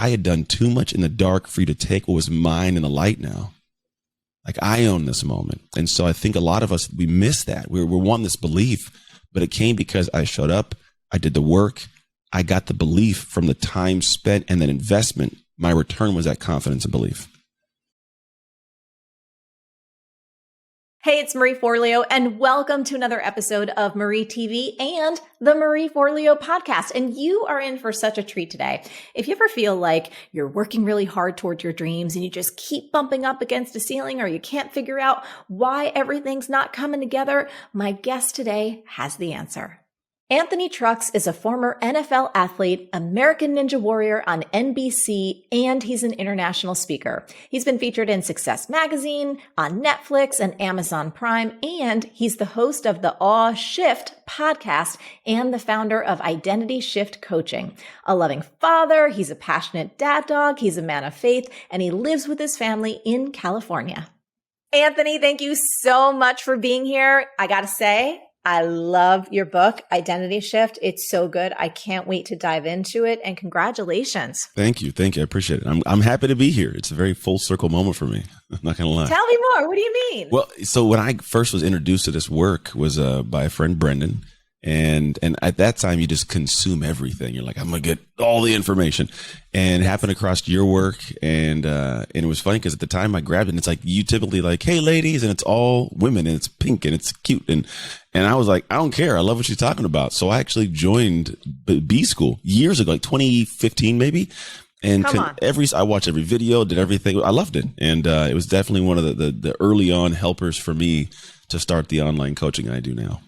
I had done too much in the dark for you to take what was mine in the light now. Like, I own this moment. And so I think a lot of us, we miss that. We're wanting this belief, but it came because I showed up, I did the work, I got the belief from the time spent and that investment. My return was that confidence and belief. Hey, it's Marie Forleo, and welcome to another episode of Marie TV and the Marie Forleo podcast. And you are in for such a treat today. If you ever feel like you're working really hard towards your dreams and you just keep bumping up against a ceiling, or you can't figure out why everything's not coming together, my guest today has the answer. Anthony Trucks is a former NFL athlete, American Ninja Warrior on NBC, and he's an international speaker. He's been featured in Success Magazine, on Netflix and Amazon Prime, and he's the host of the Awe Shift podcast and the founder of Identity Shift Coaching. A loving father, he's a passionate dad dog, he's a man of faith, and he lives with his family in California. Anthony, thank you so much for being here. I gotta say, I love your book, Identity Shift. It's so good. I can't wait to dive into it. And congratulations. Thank you. Thank you. I appreciate it. I'm happy to be here. It's a very full circle moment for me. I'm not going to lie. Tell me more. What do you mean? Well, so when I first was introduced to this work was by a friend, Brendan. And at that time, you just consume everything. You're like, I'm going to get all the information. And it happened across your work. And it was funny because at the time I grabbed it and it's like, you typically like, hey, ladies, and it's all women and it's pink and it's cute. And I was like, I don't care. I love what she's talking about. So I actually joined B School years ago, like 2015, maybe. And I watched every video, did everything. I loved it. And it was definitely one of the early on helpers for me to start the online coaching I do now.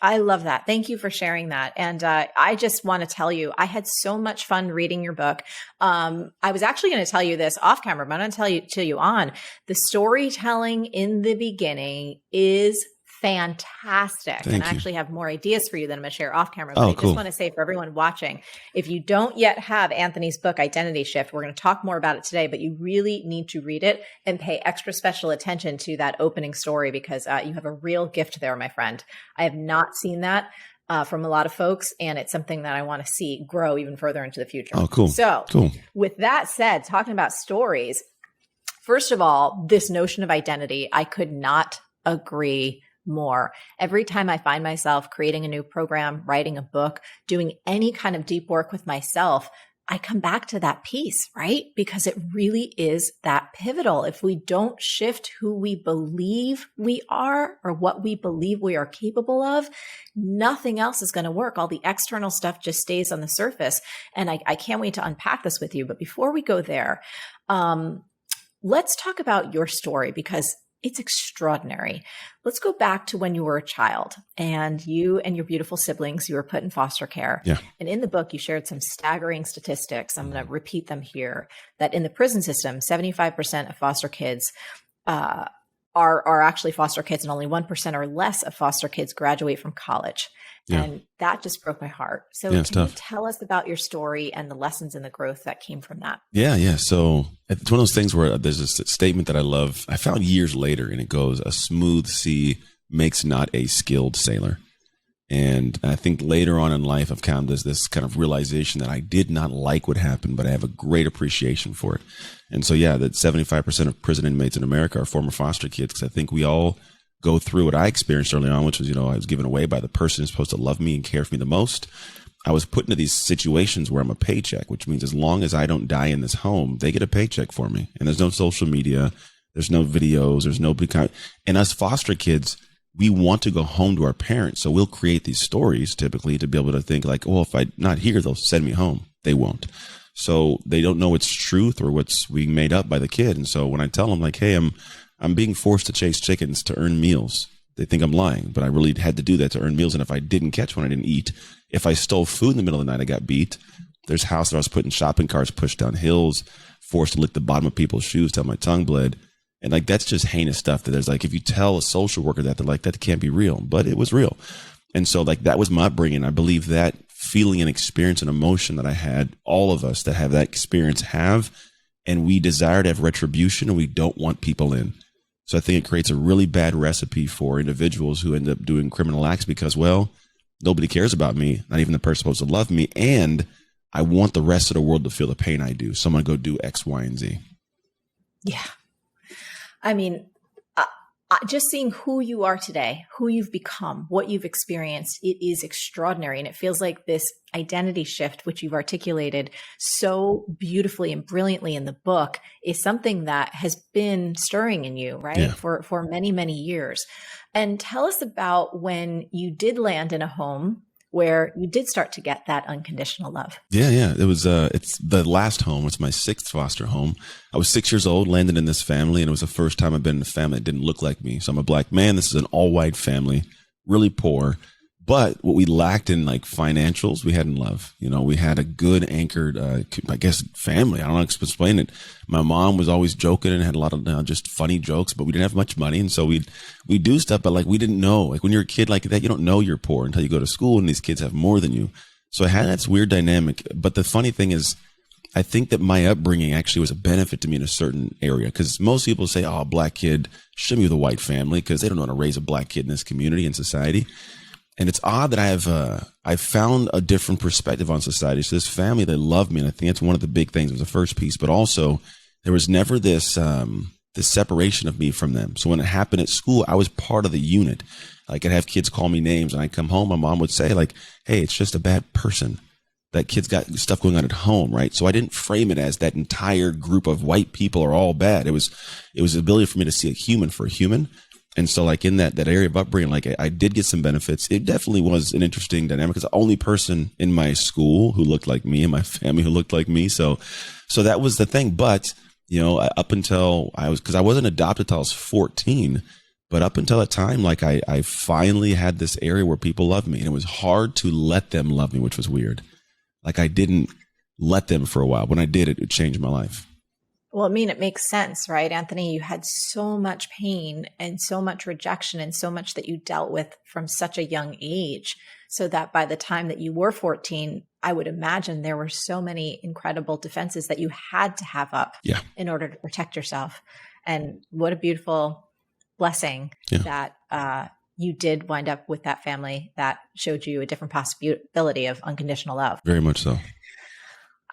I love that. Thank you for sharing that. And I just want to tell you, I had so much fun reading your book. I was actually going to tell you this off camera, but I'm going to tell you on. The storytelling in the beginning is fantastic. And I actually have more ideas for you that I'm going to share off camera. But I just want to say for everyone watching, if you don't yet have Anthony's book, Identity Shift, we're going to talk more about it today, but you really need to read it and pay extra special attention to that opening story because you have a real gift there, my friend. I have not seen that from a lot of folks, and it's something that I want to see grow even further into the future. Oh, cool. So with that said, talking about stories, first of all, this notion of identity, I could not agree more. Every time I find myself creating a new program, writing a book, doing any kind of deep work with myself, I come back to that piece, right? Because it really is that pivotal. If we don't shift who we believe we are or what we believe we are capable of, nothing else is going to work. All the external stuff just stays on the surface. And I can't wait to unpack this with you. But before we go there, let's talk about your story because it's extraordinary. Let's go back to when you were a child and you and your beautiful siblings, you were put in foster care. Yeah. And in the book, you shared some staggering statistics. I'm going to repeat them here, that in the prison system, 75% of foster kids are actually foster kids, and only 1% or less of foster kids graduate from college. Yeah. And that just broke my heart. So can you tell us about your story and the lessons and the growth that came from that? Yeah. So it's one of those things where there's a statement that I love. I found years later, and it goes, a smooth sea makes not a skilled sailor. And I think later on in life, I've come to this kind of realization that I did not like what happened, but I have a great appreciation for it. And so, yeah, that 75% of prison inmates in America are former foster kids, because I think we all go through what I experienced early on, which was, I was given away by the person who's supposed to love me and care for me the most. I was put into these situations where I'm a paycheck, which means as long as I don't die in this home, they get a paycheck for me. And there's no social media, there's no videos, there's no and us foster kids, we want to go home to our parents. So we'll create these stories typically to be able to think like, well, if I'm not here, they'll send me home. They won't. So they don't know it's truth or what's being made up by the kid. And so when I tell them like, hey, I'm being forced to chase chickens to earn meals, they think I'm lying, but I really had to do that to earn meals. And if I didn't catch one, I didn't eat. If I stole food in the middle of the night, I got beat. There's houses that I was put in shopping carts, pushed down hills, forced to lick the bottom of people's shoes till my tongue bled. And like, that's just heinous stuff that there's like, if you tell a social worker that, they're like, that can't be real, but it was real. And so like, that was my upbringing. I believe that feeling and experience and emotion that I had, all of us that have that experience have, and we desire to have retribution and we don't want people in. So I think it creates a really bad recipe for individuals who end up doing criminal acts because, well, nobody cares about me, not even the person supposed to love me. And I want the rest of the world to feel the pain I do. So I'm going to go do X, Y, and Z. Yeah. I mean, just seeing who you are today, who you've become, what you've experienced, it is extraordinary. And it feels like this identity shift, which you've articulated so beautifully and brilliantly in the book, is something that has been stirring in you, right? Yeah. For many, many years. And tell us about when you did land in a home where you did start to get that unconditional love. Yeah. It was, it's the last home. It's my 6th foster home. I was 6 years old, landed in this family, and it was the first time I've been in a family that didn't look like me. So I'm a black man. This is an all white family, really poor. But what we lacked in like financials, we had in love. You know, we had a good anchored, I guess, family. I don't know how to explain it. My mom was always joking and had a lot of just funny jokes, but we didn't have much money. And so we do stuff, but like we didn't know. Like when you're a kid like that, you don't know you're poor until you go to school and these kids have more than you. So I had this weird dynamic. But the funny thing is, I think that my upbringing actually was a benefit to me in a certain area, because most people say, oh, a black kid shouldn't be with a white family because they don't know how to raise a black kid in this community and society. And it's odd that I've found a different perspective on society. So this family, they love me. And I think that's one of the big things. It was the first piece, but also there was never this separation of me from them. So when it happened at school, I was part of the unit. Like I'd have kids call me names and I'd come home. My mom would say like, hey, it's just a bad person. That kid's got stuff going on at home, right? So I didn't frame it as that entire group of white people are all bad. It was the ability for me to see a human for a human. And so like in that area of upbringing, like I did get some benefits. It definitely was an interesting dynamic because the only person in my school who looked like me and my family who looked like me. So that was the thing. But, you know, up until because I wasn't adopted till I was 14, but up until that time, like I finally had this area where people loved me, and it was hard to let them love me, which was weird. Like I didn't let them for a while. When I did, it changed my life. Well, I mean, it makes sense, right, Anthony? You had so much pain and so much rejection and so much that you dealt with from such a young age, so that by the time that you were 14, I would imagine there were so many incredible defenses that you had to have up in order to protect yourself. And what a beautiful blessing that you did wind up with that family that showed you a different possibility of unconditional love. Very much so.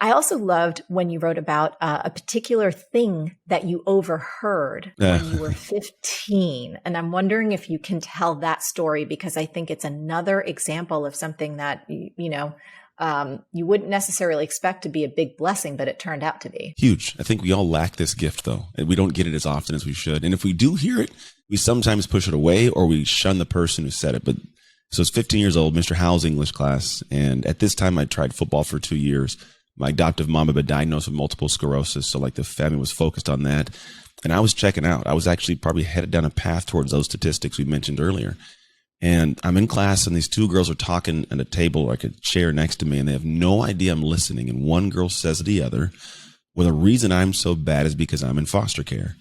I also loved when you wrote about a particular thing that you overheard when you were 15. And I'm wondering if you can tell that story, because I think it's another example of something that, you wouldn't necessarily expect to be a big blessing, but it turned out to be. Huge. I think we all lack this gift, though, and we don't get it as often as we should. And if we do hear it, we sometimes push it away or we shun the person who said it. But so I was 15 years old, Mr. Howell's English class. And at this time, I tried football for 2 years. My adoptive mom had been diagnosed with multiple sclerosis. So like the family was focused on that. And I was checking out. I was actually probably headed down a path towards those statistics we mentioned earlier. And I'm in class and these two girls are talking at a table, like a chair next to me, and they have no idea I'm listening. And one girl says to the other, well, the reason I'm so bad is because I'm in foster care.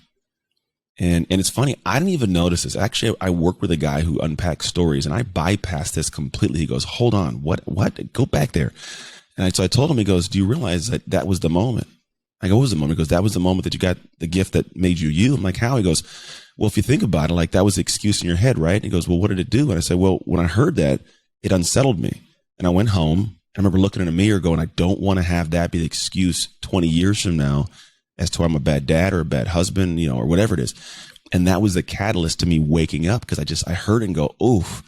And it's funny, I didn't even notice this. Actually, I work with a guy who unpacks stories, and I bypassed this completely. He goes, hold on, what? Go back there. And so I told him, he goes, do you realize that was the moment? I go, what was the moment? He goes, that was the moment that you got the gift that made you you. I'm like, how? He goes, well, if you think about it, like that was the excuse in your head, right? He goes, well, what did it do? And I said, well, when I heard that, it unsettled me. And I went home. I remember looking in a mirror going, I don't want to have that be the excuse 20 years from now as to I'm a bad dad or a bad husband, or whatever it is. And that was the catalyst to me waking up, because I heard and go, oof,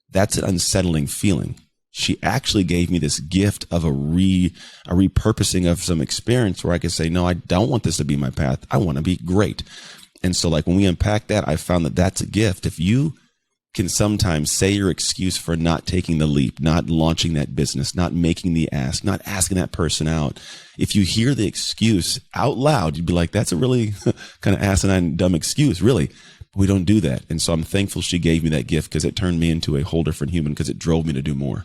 that's an unsettling feeling. She actually gave me this gift of a repurposing of some experience where I could say, no, I don't want this to be my path. I want to be great. And so like when we unpack that, I found that that's a gift. If you can sometimes say your excuse for not taking the leap, not launching that business, not making the ask, not asking that person out, if you hear the excuse out loud, you'd be like, that's a really kind of asinine, dumb excuse, really. But we don't do that. And so I'm thankful she gave me that gift, because it turned me into a whole different human, because it drove me to do more.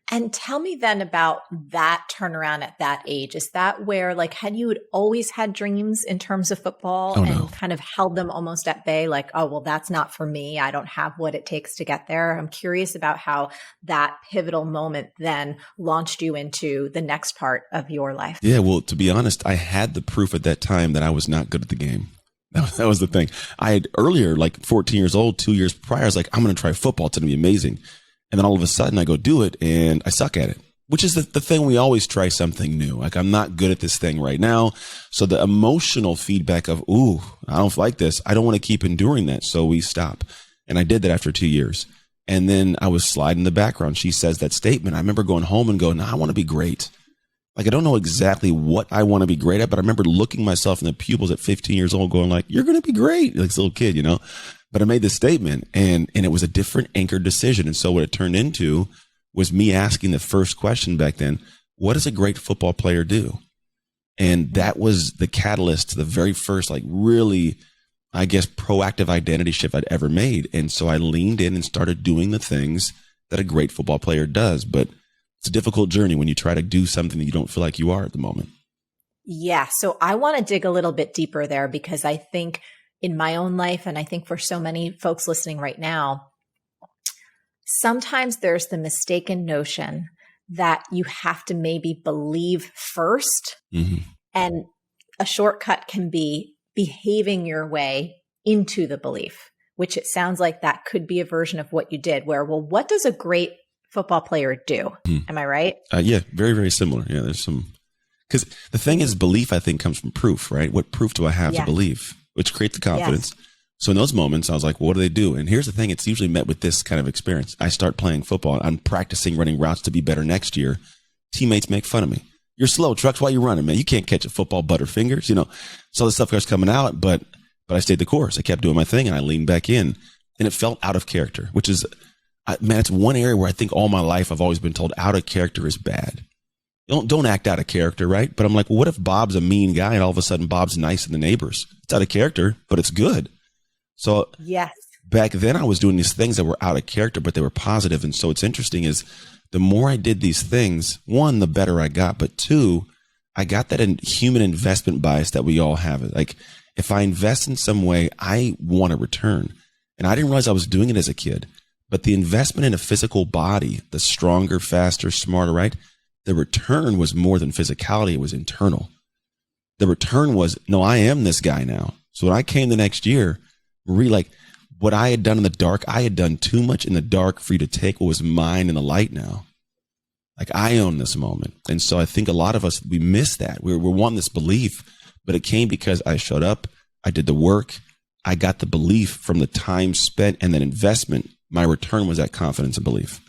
And tell me then about that turnaround at that age. Is that where, like, had you always had dreams in terms of football and kind of held them almost at bay? Like, oh, well, that's not for me. I don't have what it takes to get there. I'm curious about how that pivotal moment then launched you into the next part of your life. Yeah, well, to be honest, I had the proof at that time that I was not good at the game. That was the thing. I had earlier, like 14 years old, 2 years prior, I was like, I'm going to try football. It's going to be amazing. And then all of a sudden I go do it and I suck at it. which is the thing. We always try something new. Like, I'm not good at this thing right now. So the emotional feedback of, ooh, I don't like this. I don't want to keep enduring that. So we stop. And I did that after 2 years. And then I was sliding in the background. She says that statement. I remember going home and going, no, I want to be great. Like, I don't know exactly what I want to be great at, but I remember looking myself in the pupils at 15 years old going like, you're going to be great. Like this little kid, but I made this statement and it was a different anchored decision. And so what it turned into was me asking the first question back then, what does a great football player do? And that was the catalyst to the very first, like, really, I guess, proactive identity shift I'd ever made. And so I leaned in and started doing the things that a great football player does. But it's a difficult journey when you try to do something that you don't feel like you are at the moment. Yeah. So I want to dig a little bit deeper there, because I think in my own life, and I think for so many folks listening right now, sometimes there's the mistaken notion that you have to maybe believe first. Mm-hmm. And a shortcut can be behaving your way into the belief, which it sounds like that could be a version of what you did, where, well, what does a great football player do? Am I right? Yeah, very, very similar. Yeah, there's some, because the thing is, belief, I think, comes from proof, right? What proof do I have to believe? Which creates the confidence. Yes. So in those moments, I was like, well, what do they do? And here's the thing. It's usually met with this kind of experience. I start playing football. I'm practicing running routes to be better next year. Teammates make fun of me. You're slow, Trucks. Why you running, man? You can't catch a football, butterfingers. So the stuff was coming out, but I stayed the course. I kept doing my thing and I leaned back in, and it felt out of character, which is, man, it's one area where I think all my life I've always been told out of character is bad. Don't act out of character, right? But I'm like, well, what if Bob's a mean guy and all of a sudden Bob's nice to the neighbors? It's out of character, but it's good. So yes, back then I was doing these things that were out of character, but they were positive. And so what's interesting is the more I did these things, one, the better I got, but two, I got that human investment bias that we all have. Like, if I invest in some way, I want a return. And I didn't realize I was doing it as a kid, but the investment in a physical body, the stronger, faster, smarter, right? The return was more than physicality. It was internal. The return was, no, I am this guy now. So when I came the next year, like, what I had done in the dark, I had done too much in the dark for you to take what was mine in the light now. Like, I own this moment. And so I think a lot of us, we miss that. We're wanting this belief, but it came because I showed up, I did the work, I got the belief from the time spent and then investment. My return was that confidence and belief.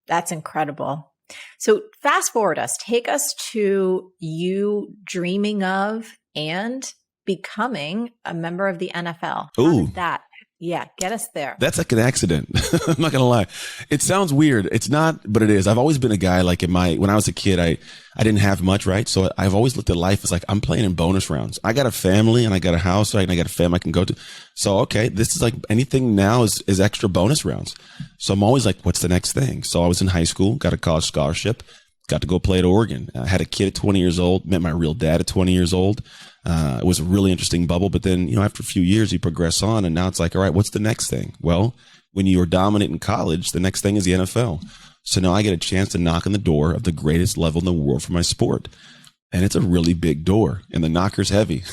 That's incredible. So fast forward us, take us to you dreaming of and becoming a member of the NFL. Ooh, get us there. That's like an accident. I'm not gonna lie. It sounds weird. It's not, but it is. I've always been a guy, like, when I was a kid, I didn't have much, right? So I've always looked at life as like, I'm playing in bonus rounds. I got a family and I got a house, right? And I got a family I can go to. So, okay, this is like anything now is extra bonus rounds. So I'm always like, what's the next thing? So I was in high school, got a college scholarship, got to go play at Oregon. I had a kid at 20 years old, met my real dad at 20 years old. It was a really interesting bubble, but then, after a few years, you progress on, and now it's like, all right, what's the next thing? Well, when you are dominant in college, the next thing is the NFL. So now I get a chance to knock on the door of the greatest level in the world for my sport. And it's a really big door, and the knocker's heavy.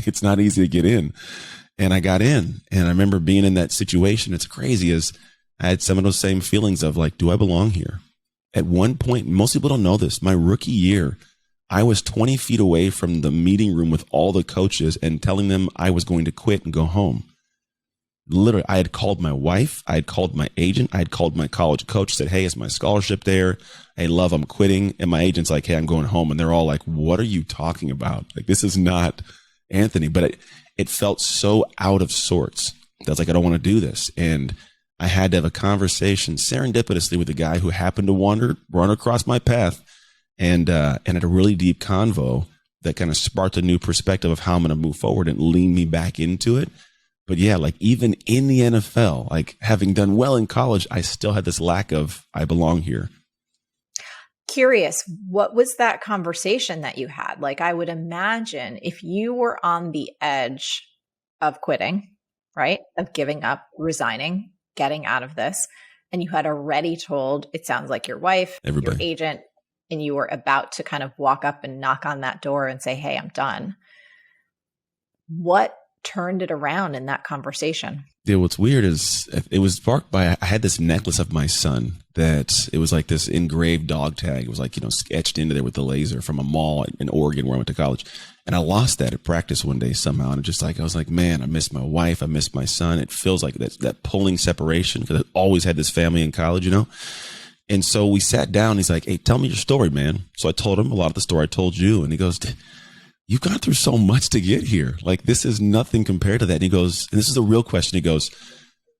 It's not easy to get in. And I got in, and I remember being in that situation. It's crazy, as I had some of those same feelings of like, do I belong here? At one point, most people don't know this, my rookie year, I was 20 feet away from the meeting room with all the coaches and telling them I was going to quit and go home. Literally, I had called my wife. I had called my agent. I had called my college coach, said, hey, is my scholarship there? Hey, love, I'm quitting. And my agent's like, hey, I'm going home. And they're all like, what are you talking about? Like, this is not Anthony. But it felt so out of sorts. I was like, I don't want to do this. And I had to have a conversation serendipitously with a guy who happened to run across my path. And had a really deep convo that kind of sparked a new perspective of how I'm going to move forward and lean me back into it. But yeah, like, even in the NFL, like, having done well in college, I still had this lack of, I belong here. Curious, what was that conversation that you had? Like, I would imagine if you were on the edge of quitting, right? Of giving up, resigning, getting out of this, and you had already told, it sounds like your wife, everybody, your agent, and you were about to kind of walk up and knock on that door and say, hey, I'm done. What turned it around in that conversation? Yeah, what's weird is it was sparked by, I had this necklace of my son that it was like this engraved dog tag. It was like, sketched into there with the laser from a mall in Oregon where I went to college. And I lost that at practice one day somehow. And I was like, man, I miss my wife. I miss my son. It feels like that pulling separation because I always had this family in college, And so we sat down. He's like, hey, tell me your story, man. So I told him a lot of the story I told you. And he goes, you've gone through so much to get here. Like, this is nothing compared to that. And he goes, and this is the real question. He goes,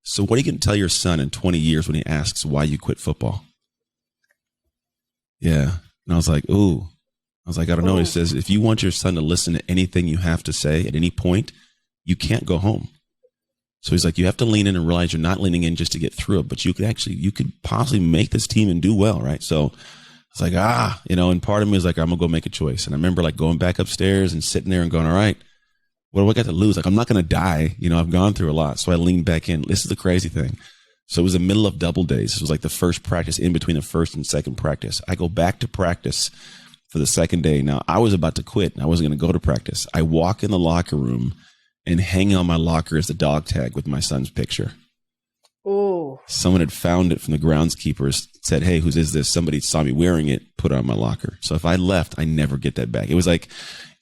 so what are you going to tell your son in 20 years when he asks why you quit football? Yeah. And I was like, ooh. I was like, I don't know. He says, if you want your son to listen to anything you have to say at any point, you can't go home. So he's like, you have to lean in and realize you're not leaning in just to get through it, but you could possibly make this team and do well, right? So it's like, and part of me was like, I'm gonna go make a choice. And I remember like going back upstairs and sitting there and going, all right, what do I got to lose? Like, I'm not going to die. I've gone through a lot. So I leaned back in. This is the crazy thing. So it was the middle of double days. It was like the first practice in between the first and second practice. I go back to practice for the second day. Now I was about to quit and I wasn't going to go to practice. I walk in the locker room and hanging on my locker is the dog tag with my son's picture. Oh, someone had found it from the groundskeepers, said, hey, whose is this? Somebody saw me wearing it, put it on my locker. So if I left, I never get that back. It was like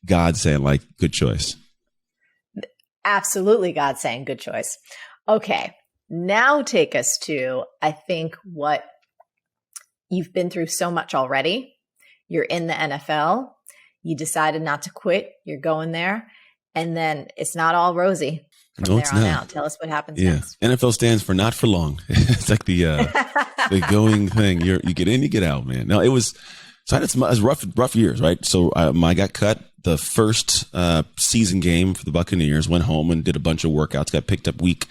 God saying, like, good choice. Absolutely. God saying good choice. Okay. Now take us to, I think, what you've been through so much already. You're in the NFL. You decided not to quit. You're going there. And then it's not all rosy from there on out. Tell us what happens next. NFL stands for not for long. It's like the going thing. You get in, you get out, man. No, it was rough years, right? So I got cut the first season game for the Buccaneers, went home and did a bunch of workouts, got picked up week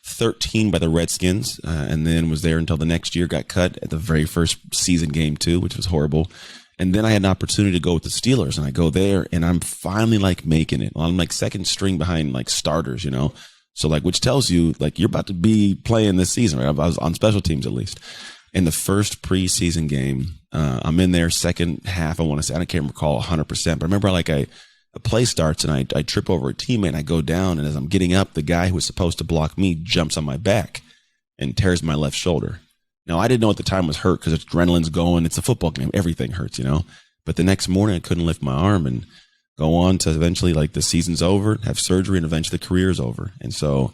13 by the Redskins, and then was there until the next year, got cut at the very first season game too, which was horrible. And then I had an opportunity to go with the Steelers, and I go there and I'm finally like making it. I'm like second string behind like starters, So like, which tells you like you're about to be playing this season, right? I was on special teams at least. In the first preseason game, I'm in there second half. I want to say, I can't recall 100%, but I remember like a play starts and I trip over a teammate and I go down, and as I'm getting up, the guy who was supposed to block me jumps on my back and tears my left shoulder. Now, I didn't know at the time was hurt because adrenaline's going. It's a football game. Everything hurts, But the next morning I couldn't lift my arm and go on to eventually like the season's over, have surgery, and eventually the career's over. And so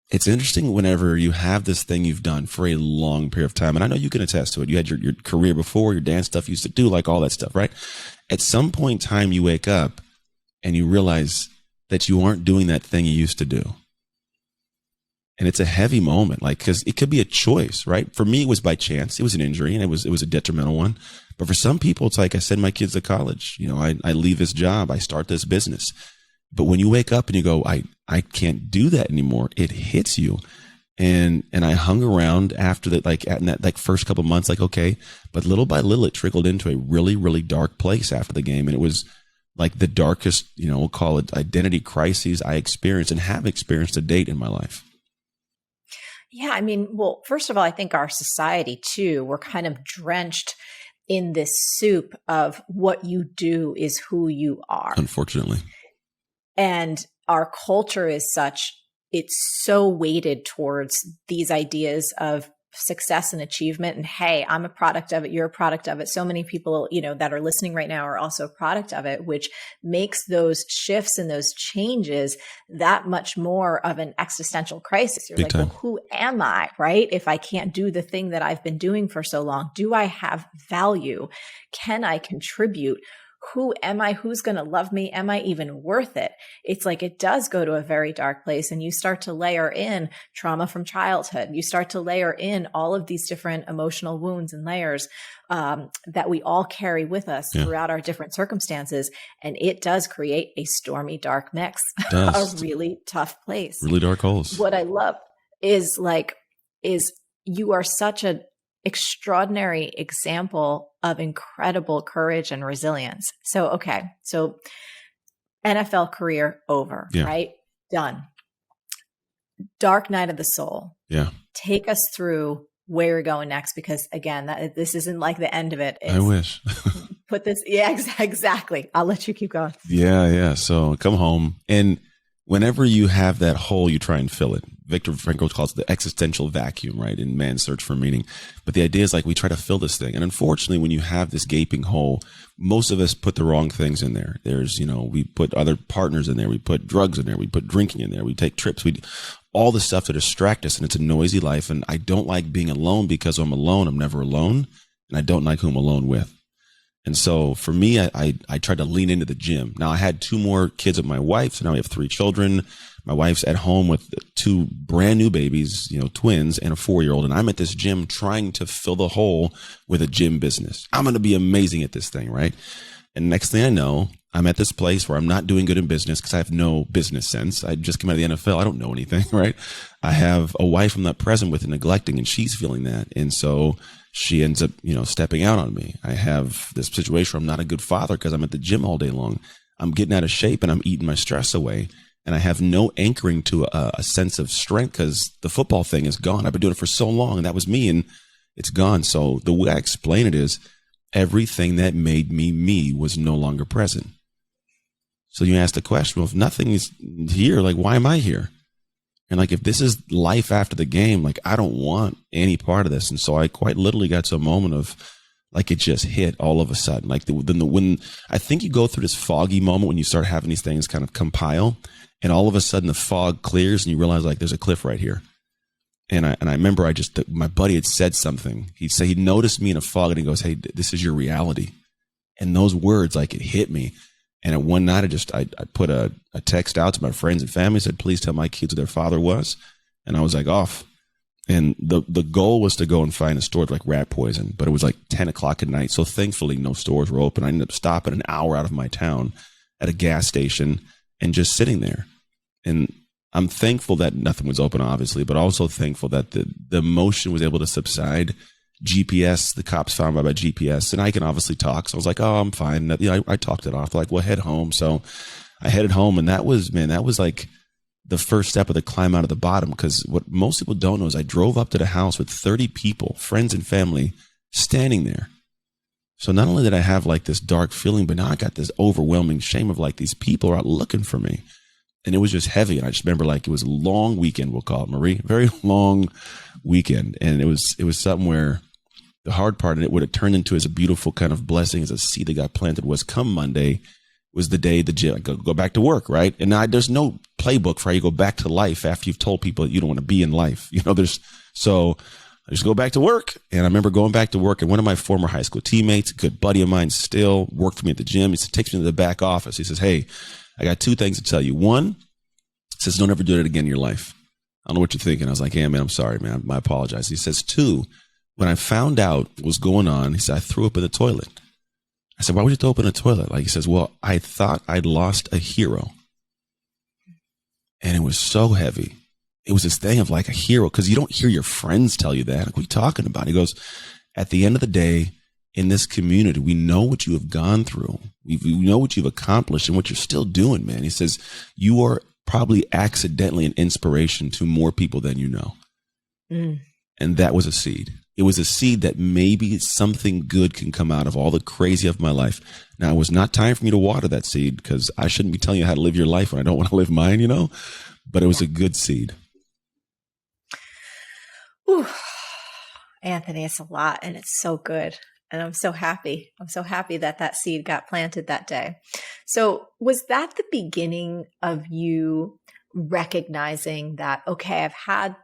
it's interesting whenever you have this thing you've done for a long period of time. And I know you can attest to it. You had your career before, your dance stuff you used to do, like all that stuff, right? At some point in time, you wake up and you realize that you aren't doing that thing you used to do. And it's a heavy moment, like, because it could be a choice, right? For me, it was by chance. It was an injury, and it was a detrimental one. But for some people, it's like I send my kids to college. I leave this job. I start this business. But when you wake up and you go, I can't do that anymore, it hits you. And I hung around after that, like in that like first couple of months, like, okay. But little by little, it trickled into a really, really dark place after the game. And it was like the darkest, we'll call it identity crises I experienced and have experienced to date in my life. Yeah, I mean, well, first of all, I think our society too, we're kind of drenched in this soup of what you do is who you are. Unfortunately. And our culture is such, it's so weighted towards these ideas of success and achievement. And hey, I'm a product of it. You're a product of it. So many people, that are listening right now are also a product of it, which makes those shifts and those changes that much more of an existential crisis. You're Big like, time. well, who am I, right? If I can't do the thing that I've been doing for so long, do I have value? Can I contribute? Who am I? Who's going to love me? Am I even worth it? It's like it does go to a very dark place, and you start to layer in trauma from childhood. You start to layer in all of these different emotional wounds and layers that we all carry with us throughout our different circumstances. And it does create a stormy, dark mix, a really tough place. Really dark holes. What I love is you are such an extraordinary example of incredible courage and resilience. So, okay. So NFL career over, right? Done. Dark night of the soul. Yeah. Take us through where you're going next, because again, this isn't like the end of it. I wish. Put this. Yeah, exactly. I'll let you keep going. Yeah. So come home, and whenever you have that hole, you try and fill it. Viktor Frankl calls it the existential vacuum, right? In Man's Search for Meaning. But the idea is like we try to fill this thing. And unfortunately, when you have this gaping hole, most of us put the wrong things in there. There's, we put other partners in there. We put drugs in there. We put drinking in there. We take trips. All the stuff to distract us. And it's a noisy life. And I don't like being alone because I'm alone. I'm never alone. And I don't like who I'm alone with. And so for me, I tried to lean into the gym. Now I had 2 more kids with my wife. So now we have 3 children. My wife's at home with 2 brand new babies, twins and a 4-year-old. And I'm at this gym trying to fill the hole with a gym business. I'm going to be amazing at this thing, right? And next thing I know, I'm at this place where I'm not doing good in business because I have no business sense. I just came out of the NFL. I don't know anything, right? I have a wife I'm not present with and neglecting, and she's feeling that. And so she ends up, stepping out on me. I have this situation where I'm not a good father because I'm at the gym all day long. I'm getting out of shape and I'm eating my stress away. And I have no anchoring to a sense of strength because the football thing is gone. I've been doing it for so long, and that was me, and it's gone. So the way I explain it is everything that made me was no longer present. So you ask the question, well, if nothing is here, like, why am I here? And like, if this is life after the game, like, I don't want any part of this. And so I quite literally got to a moment of like, it just hit all of a sudden. Like when I think you go through this foggy moment when you start having these things kind of compile, and all of a sudden the fog clears and you realize like there's a cliff right here. And I remember my buddy had said something. He noticed me in a fog and he goes, "Hey, this is your reality." And those words, like, it hit me. And at one night I put a text out to my friends and family, said, "Please tell my kids who their father was." And I was like off. And the goal was to go and find a store with like rat poison, but it was like 10 o'clock at night. So thankfully no stores were open. I ended up stopping an hour out of my town at a gas station and just sitting there. And I'm thankful that nothing was open, obviously, but also thankful that the emotion was able to subside. GPS, the cops found me by GPS, and I can obviously talk. So I was like, "Oh, I'm fine." I talked it off. They're like, "Well, head home." So I headed home, and that was like the first step of the climb out of the bottom. Because what most people don't know is I drove up to the house with 30 people, friends and family, standing there. So not only did I have like this dark feeling, but now I got this overwhelming shame of like these people are out looking for me. And it was just heavy. And I just remember like it was a long weekend, we'll call it, Marie, very long weekend. And it was something where the hard part, and it would have turned into as a beautiful kind of blessing, as a seed that got planted, was come Monday was the day the gym, go back to work, right? And now there's no playbook for how you go back to life after you've told people that you don't want to be in life. So I just go back to work. And I remember going back to work, and one of my former high school teammates, a good buddy of mine still, worked for me at the gym. He takes me to the back office. He says, "Hey, I got 2 things to tell you." One, says, "Don't ever do it again in your life." I don't know what you're thinking. I was like, "Yeah, man, I'm sorry, man. I apologize." He says, 2, when I found out what was going on, he said, "I threw up in the toilet." I said, "Why would you throw up in the toilet?" Like, he says, "Well, I thought I'd lost a hero." And it was so heavy. It was this thing of like a hero, because you don't hear your friends tell you that. Like, what are you talking about? He goes, "At the end of the day, in this community, we know what you have gone through. We know what you've accomplished and what you're still doing, man." He says, "You are probably accidentally an inspiration to more people than you know." And that was a seed. It was a seed that maybe something good can come out of all the crazy of my life. Now, it was not time for me to water that seed, because I shouldn't be telling you how to live your life when I don't want to live mine, but it was a good seed. Ooh, Anthony, it's a lot, and it's so good. And I'm so happy. I'm so happy that seed got planted that day. So was that the beginning of you recognizing that, okay, I've had,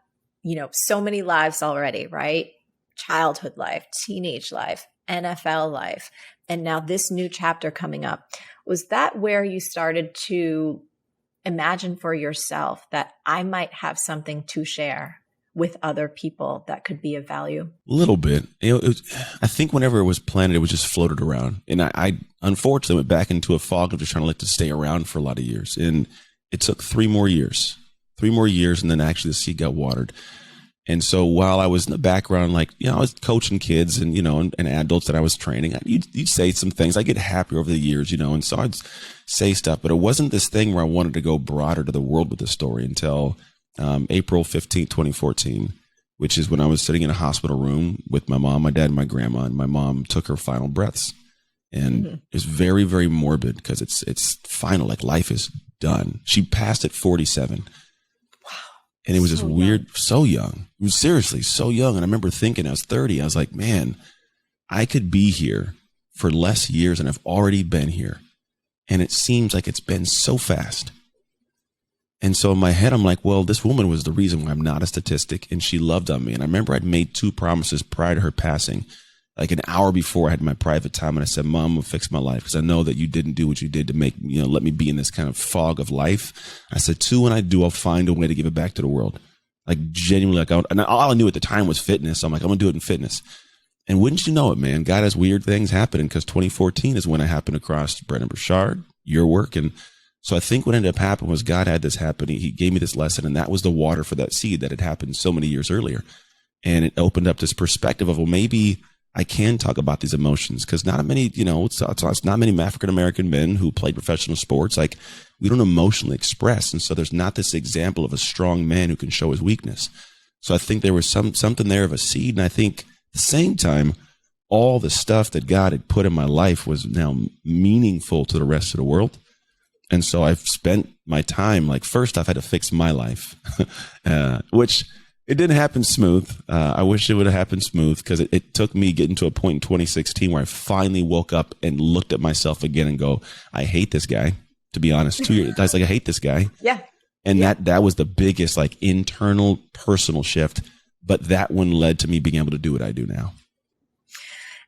so many lives already, right? Childhood life, teenage life, NFL life, and now this new chapter coming up. Was that where you started to imagine for yourself that I might have something to share with other people that could be of value? A little bit. I think whenever it was planted, it was just floated around. And I unfortunately went back into a fog of just trying to let it stay around for a lot of years. And it took 3 more years, and then actually the seed got watered. And so while I was in the background, like, I was coaching kids and, and adults that I was training, you'd say some things. I get happier over the years, and so I'd say stuff, but it wasn't this thing where I wanted to go broader to the world with the story until April 15th, 2014, which is when I was sitting in a hospital room with my mom, my dad, and my grandma, and my mom took her final breaths. And it's very, very morbid, because it's final, like life is done. She passed at 47. Wow. And it was this So weird, young. so young. It was seriously so young. And I remember thinking, I was 30. I was like, man, I could be here for less years and I've already been here. And it seems like it's been so fast. And so in my head, I'm like, well, this woman was the reason why I'm not a statistic, and she loved on me. And I remember I'd made 2 promises prior to her passing, like an hour before I had my private time. And I said, Mom, I'm gonna fix my life because I know that you didn't do what you did to make, let me be in this kind of fog of life. I said, 2, when I do, I'll find a way to give it back to the world. Like genuinely, and all I knew at the time was fitness. So I'm like, I'm gonna do it in fitness. And wouldn't you know it, man, God has weird things happening, because 2014 is when I happened across Brendan Burchard, your work. And so I think what ended up happening was God had this happen. He gave me this lesson, and that was the water for that seed that had happened so many years earlier. And it opened up this perspective of, well, maybe I can talk about these emotions, because not many, it's not many African-American men who played professional sports. Like, we don't emotionally express. And so there's not this example of a strong man who can show his weakness. So I think there was something there of a seed. And I think at the same time, all the stuff that God had put in my life was now meaningful to the rest of the world. And so I've spent my time, like, first off, I had to fix my life, which it didn't happen smooth. I wish it would have happened smooth, because it took me getting to a point in 2016 where I finally woke up and looked at myself again and go, I hate this guy, to be honest. 2 years, I was like, I hate this guy. Yeah. And that was the biggest, like, internal personal shift. But that one led to me being able to do what I do now.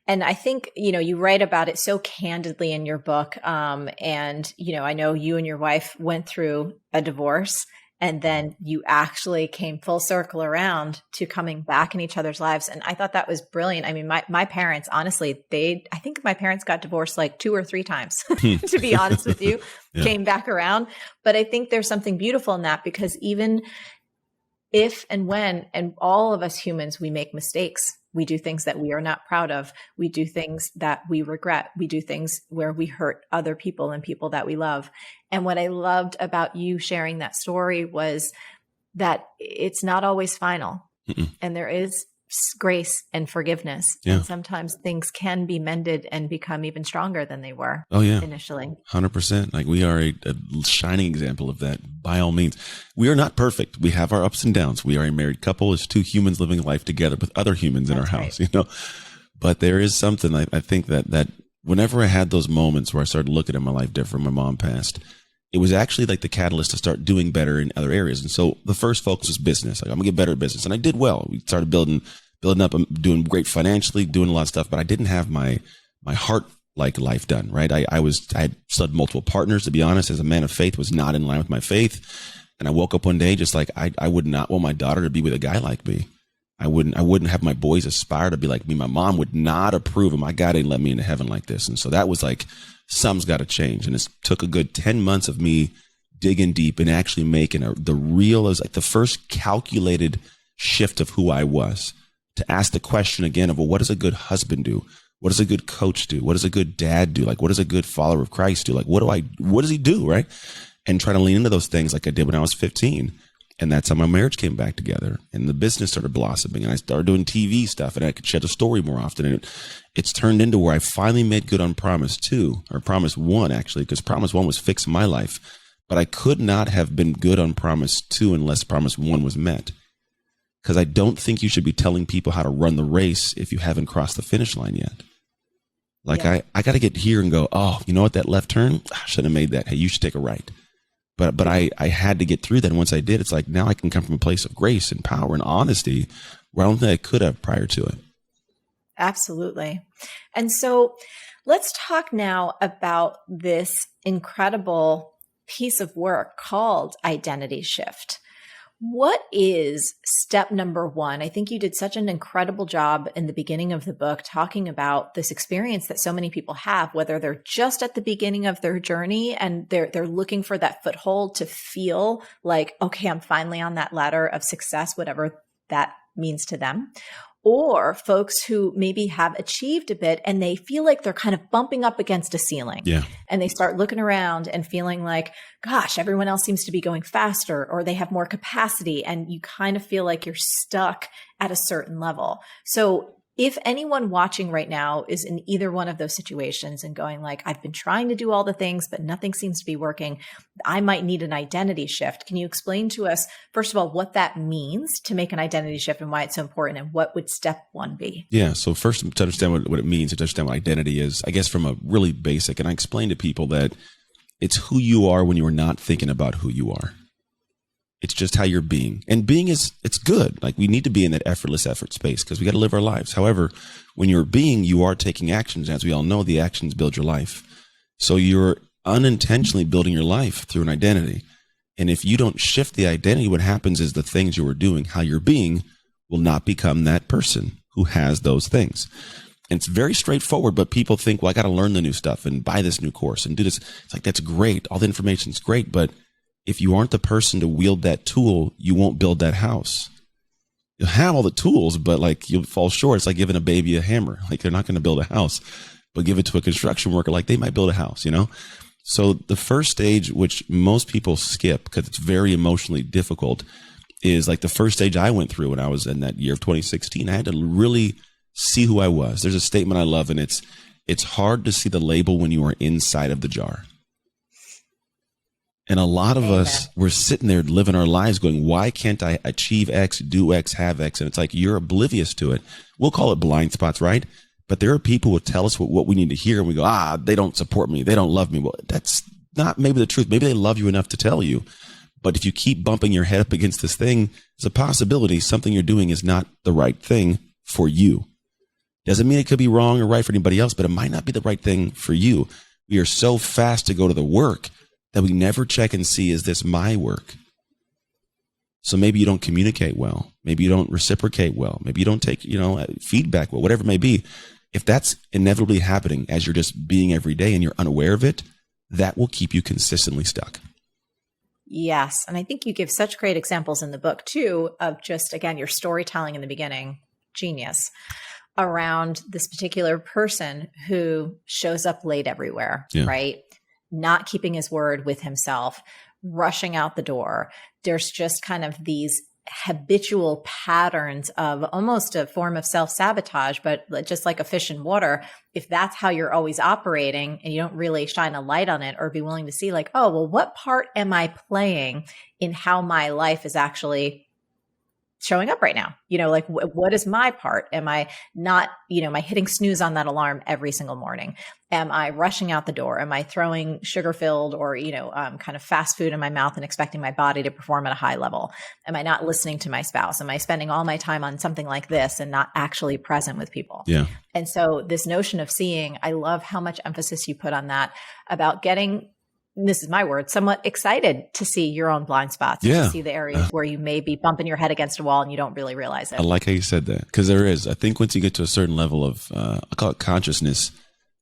And I think, you write about it so candidly in your book. And, I know you and your wife went through a divorce, and then you actually came full circle around to coming back in each other's lives. And I thought that was brilliant. I mean, my parents, honestly, I think my parents got divorced like 2 or 3 times, to be honest with you, Yeah. Came back around. But I think there's something beautiful in that, because even if and when, and all of us humans, we make mistakes. We do things that we are not proud of. We do things that we regret. We do things where we hurt other people and people that we love. And what I loved about you sharing that story was that it's not always final. Mm-mm. And there is grace and forgiveness. Yeah. And sometimes things can be mended and become even stronger than they were initially. 100%. Like, we are a shining example of that, by all means. We are not perfect. We have our ups and downs. We are a married couple. It's 2 humans living life together with other humans in our house, But there is something, I think that whenever I had those moments where I started looking at my life different, my mom passed, it was actually like the catalyst to start doing better in other areas. And so the first focus was business. Like, I'm gonna get better at business. And I did well. We started building up, I'm doing great financially, doing a lot of stuff, but I didn't have my heart like life done, right? I had still had multiple partners, to be honest, as a man of faith, was not in line with my faith. And I woke up one day just like, I would not want my daughter to be with a guy like me. I wouldn't have my boys aspire to be like me. My mom would not approve of, my God ain't let me into heaven like this. And so that was like, something's got to change. And it took a good 10 months of me digging deep and actually making the real, as like the first calculated shift of who I was, to ask the question again of, well, what does a good husband do? What does a good coach do? What does a good dad do? Like, what does a good follower of Christ do? Like, what does he do? Right. And try to lean into those things like I did when I was 15. And that's how my marriage came back together, and the business started blossoming, and I started doing TV stuff, and I could share the story more often. And it's turned into where I finally made good on Promise 2, or Promise 1, actually, because Promise 1 was fixing my life. But I could not have been good on Promise 2 unless Promise 1 was met. Because I don't think you should be telling people how to run the race if you haven't crossed the finish line yet. Like, yeah. I got to get here and go, oh, you know what, that left turn? I shouldn't have made that. Hey, you should take a right. But I had to get through that. And once I did, it's like, now I can come from a place of grace and power and honesty where I don't think I could have prior to it. Absolutely. And so let's talk now about this incredible piece of work called Identity Shift. What is step number 1? I think you did such an incredible job in the beginning of the book talking about this experience that so many people have, whether they're just at the beginning of their journey and they're looking for that foothold to feel like, okay, I'm finally on that ladder of success, whatever that means to them. Or folks who maybe have achieved a bit and they feel like they're kind of bumping up against a ceiling. Yeah. And they start looking around and feeling like, gosh, everyone else seems to be going faster, or they have more capacity, and you kind of feel like you're stuck at a certain level. So If anyone watching right now is in either one of those situations and going like, I've been trying to do all the things, but nothing seems to be working, I might need an identity shift. Can you explain to us, first of all, what that means to make an identity shift and why it's so important, and what would step one be? Yeah. So first, to understand what it means, to understand what identity is, I guess from a really basic, and I explain to people that it's who you are when you are not thinking about who you are. It's just how you're being. And being it's good. Like, we need to be in that effortless effort space because we got to live our lives. However, when you're being, you are taking actions. As we all know, the actions build your life. So you're unintentionally building your life through an identity. And if you don't shift the identity, what happens is the things you are doing, how you're being, will not become that person who has those things. And it's very straightforward, but people think, well, I got to learn the new stuff and buy this new course and do this. It's like, that's great. All the information is great, but if you aren't the person to wield that tool, you won't build that house. You'll have all the tools, but like, you'll fall short. It's like giving a baby a hammer. Like, they're not going to build a house, but give it to a construction worker, like they might build a house, So the first stage, which most people skip because it's very emotionally difficult, is like the first stage I went through when I was in that year of 2016. I had to really see who I was. There's a statement I love, and it's hard to see the label when you are inside of the jar. And a lot of us, we're sitting there living our lives going, why can't I achieve X, do X, have X? And it's like, you're oblivious to it. We'll call it blind spots, right? But there are people who tell us what we need to hear. And we go, they don't support me. They don't love me. Well, that's not maybe the truth. Maybe they love you enough to tell you. But if you keep bumping your head up against this thing, there's a possibility something you're doing is not the right thing for you. Doesn't mean it could be wrong or right for anybody else, but it might not be the right thing for you. We are so fast to go to the work that we never check and see, is this my work? So maybe you don't communicate well. Maybe you don't reciprocate well. Maybe you don't take, feedback well, whatever it may be. If that's inevitably happening as you're just being every day and you're unaware of it, that will keep you consistently stuck. Yes. And I think you give such great examples in the book too, of just, again, your storytelling in the beginning, genius, around this particular person who shows up late everywhere, right? Not keeping his word with himself, rushing out the door. There's just kind of these habitual patterns of almost a form of self-sabotage, but just like a fish in water, if that's how you're always operating and you don't really shine a light on it or be willing to see like, oh, well, what part am I playing in how my life is actually showing up right now? Like what is my part? Am I not, am I hitting snooze on that alarm every single morning? Am I rushing out the door? Am I throwing sugar-filled or, kind of fast food in my mouth and expecting my body to perform at a high level? Am I not listening to my spouse? Am I spending all my time on something like this and not actually present with people? Yeah. And so this notion of seeing, I love how much emphasis you put on that about getting, this is my word, somewhat excited to see your own blind spots, to see the areas where you may be bumping your head against a wall and you don't really realize it. I like how you said that, because there is, I think once you get to a certain level of, I call it consciousness,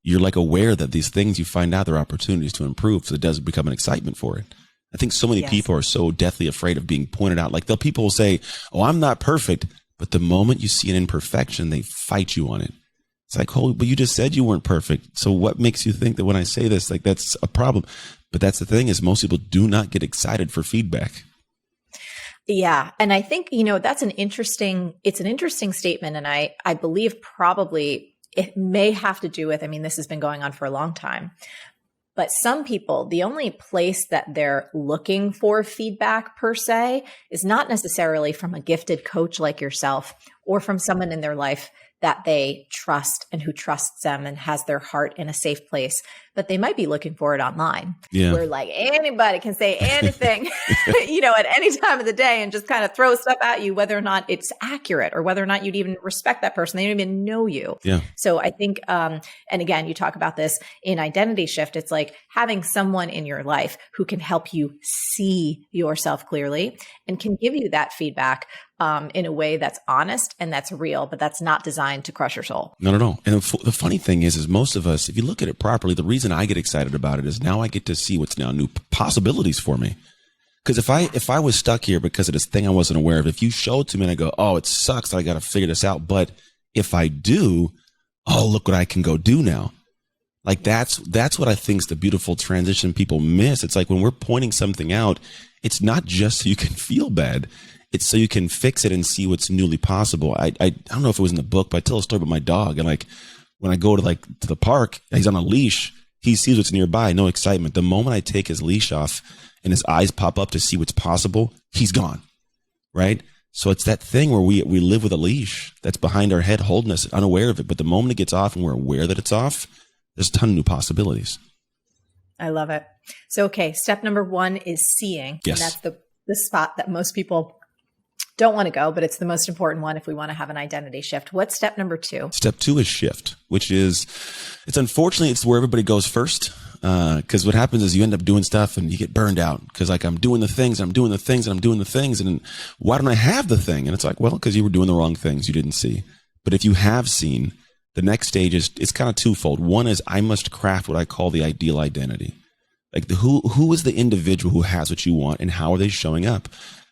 you're like aware that these things you find out, there are opportunities to improve. So it does become an excitement for it. I think so many people are so deathly afraid of being pointed out. Like people will say, oh, I'm not perfect. But the moment you see an imperfection, they fight you on it. It's like, oh, but you just said you weren't perfect. So what makes you think that when I say this, like that's a problem? But that's the thing, is most people do not get excited for feedback. Yeah. And I think, it's an interesting statement. And I believe probably it may have to do with, this has been going on for a long time, but some people, the only place that they're looking for feedback per se is not necessarily from a gifted coach like yourself or from someone in their life that they trust and who trusts them and has their heart in a safe place, but they might be looking for it online, where like anybody can say anything, at any time of the day and just kind of throw stuff at you, whether or not it's accurate or whether or not you'd even respect that person. They don't even know you. Yeah. So I think, and again, you talk about this in Identity Shift. It's like having someone in your life who can help you see yourself clearly and can give you that feedback in a way that's honest and that's real, but that's not designed to crush your soul. Not at all. And the funny thing is most of us, if you look at it properly, the reason I get excited about it is now I get to see what's now new possibilities for me. Because if I was stuck here because of this thing I wasn't aware of, if you showed to me and I go, oh, it sucks that I got to figure this out. But if I do, oh, look what I can go do now. Like that's what I think is the beautiful transition people miss. It's like when we're pointing something out, it's not just so you can feel bad. It's so you can fix it and see what's newly possible. I don't know if it was in the book, but I tell a story about my dog. And like, when I go to the park, he's on a leash. He sees what's nearby, no excitement. The moment I take his leash off and his eyes pop up to see what's possible, he's gone, right? So it's that thing where we live with a leash that's behind our head, holding us unaware of it. But the moment it gets off and we're aware that it's off, there's a ton of new possibilities. I love it. So, okay, step number 1 is seeing. Yes. And that's the spot that most people don't want to go, but it's the most important one if we want to have an identity shift. What's step number 2? Step 2 is shift, which is, unfortunately, it's where everybody goes first. Because what happens is you end up doing stuff and you get burned out because like I'm doing the things, I'm doing the things, and I'm doing the things. And why don't I have the thing? And it's like, well, because you were doing the wrong things you didn't see. But if you have seen, the next stage is, it's kind of twofold. One is I must craft what I call the ideal identity. Like who is the individual who has what you want and how are they showing up?